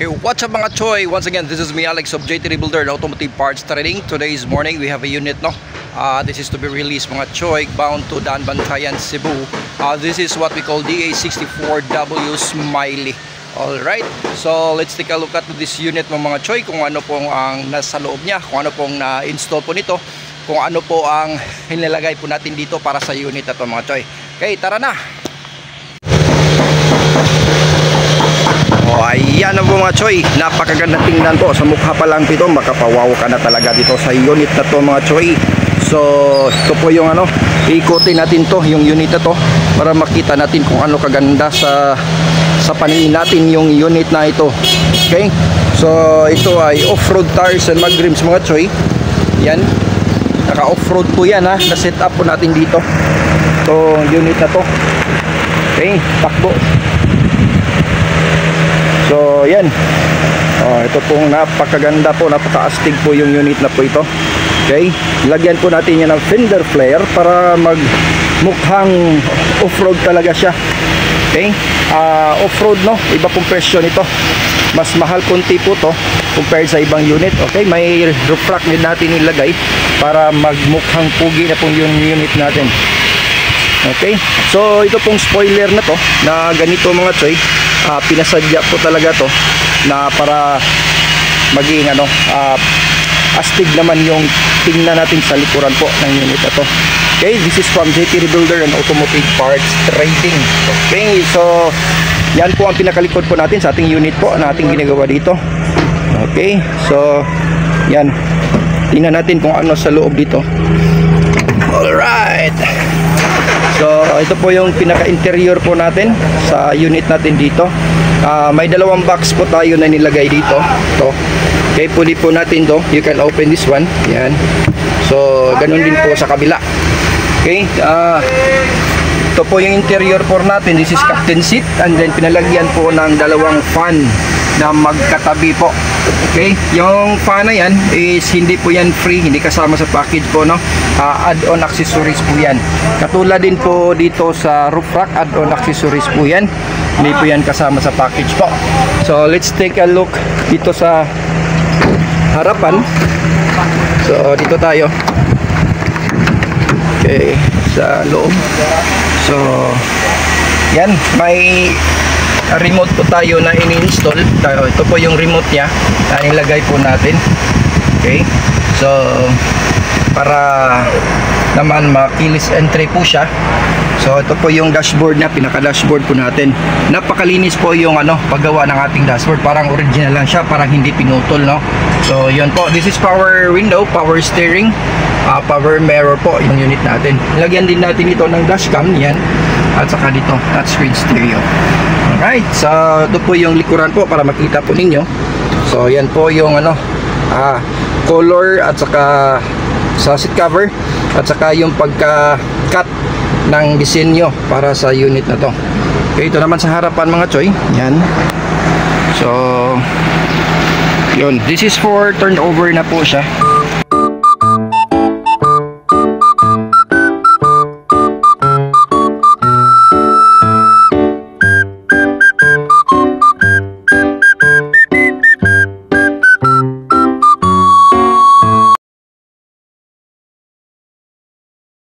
Okay, what's up mga choy? Once again, this is me Alex of JT Rebuilder Automotive Parts Trading. Today's morning we have a unit, no? This is to be released mga choy, bound to Daan Bantayan, Cebu. This is what we call DA64W Smiley. Alright, so let's take a look at this unit mga choy, kung ano pong ang nasa loob niya, kung ano pong na-install po nito, kung ano po ang hinilagay po natin dito para sa unit na to mga choy. Okay, tara na! Ayan na po mga choy, napakaganda tingnan po sa mukha pa lang dito, makapawaw ka na talaga dito sa unit na to mga choy. So ito po yung ikutin natin to, yung unit na to, para makita natin kung ano kaganda sa paningin natin yung unit na ito. Okay, so ito ay off-road tires and mag rims mga choy. Yan, naka off-road po yan na set up po natin dito, itong unit na to. Okay, takbo. So yan, ito pong napakaganda po, napaka-astig po yung unit na po ito. Okay, lagyan po natin yan ng fender flare para magmukhang off-road talaga siya. Okay, off-road, no, iba pong presyo nito, mas mahal konti po to compared sa ibang unit. Okay, may roof rack din natin nilagay para magmukhang pugi na pong yung unit natin. Okay, so ito pong spoiler na to na ganito mga choy, pinasadya po talaga to na para maging astig naman yung tingnan natin sa likuran po ng unit na to. Okay, this is from JT Rebuilder and Automotive Parts Trading. Okay, so yan po ang pinakalikod po natin sa ating unit po na ating ginagawa dito. Okay, so yan, tingnan natin kung ano sa loob dito. Alright, so ito po yung pinaka-interior po natin sa unit natin dito. May dalawang box po tayo na nilagay dito. Ito. Okay, puli po natin to. You can open this one. Yan. So, ganun din po sa kabila. Okay, ito po yung interior po natin. This is captain seat, and then pinalagyan po ng dalawang fan na magkatabi po. Okay, yung fan na yan is hindi po yan free, hindi kasama sa package po, no? Add-on accessories po yan. Katulad din po dito sa roof rack, add-on accessories po yan. Hindi po yan kasama sa package po. So let's take a look dito sa harapan. So dito tayo. Okay, sa loob. So yan, may remote po tayo na ini-install. Ito po yung remote niya na nilagay po natin. Okay, so para naman makilis entry po siya. So ito po yung dashboard niya, pinaka-dashboard po natin. Napakalinis po yung paggawa ng ating dashboard. Parang original lang siya, parang hindi pinutol, no? So yun po, this is power window, power steering, power mirror po yung unit natin. Lagyan din natin ito ng dashcam, yan. At saka dito, touchscreen stereo. Alright, so ito po yung likuran po para makita po ninyo. So yan po yung color at saka sa seat cover at saka yung pagka-cut ng disenyo para sa unit na to. Okay, ito naman sa harapan mga choy. Yan. So yun, this is for turnover na po siya.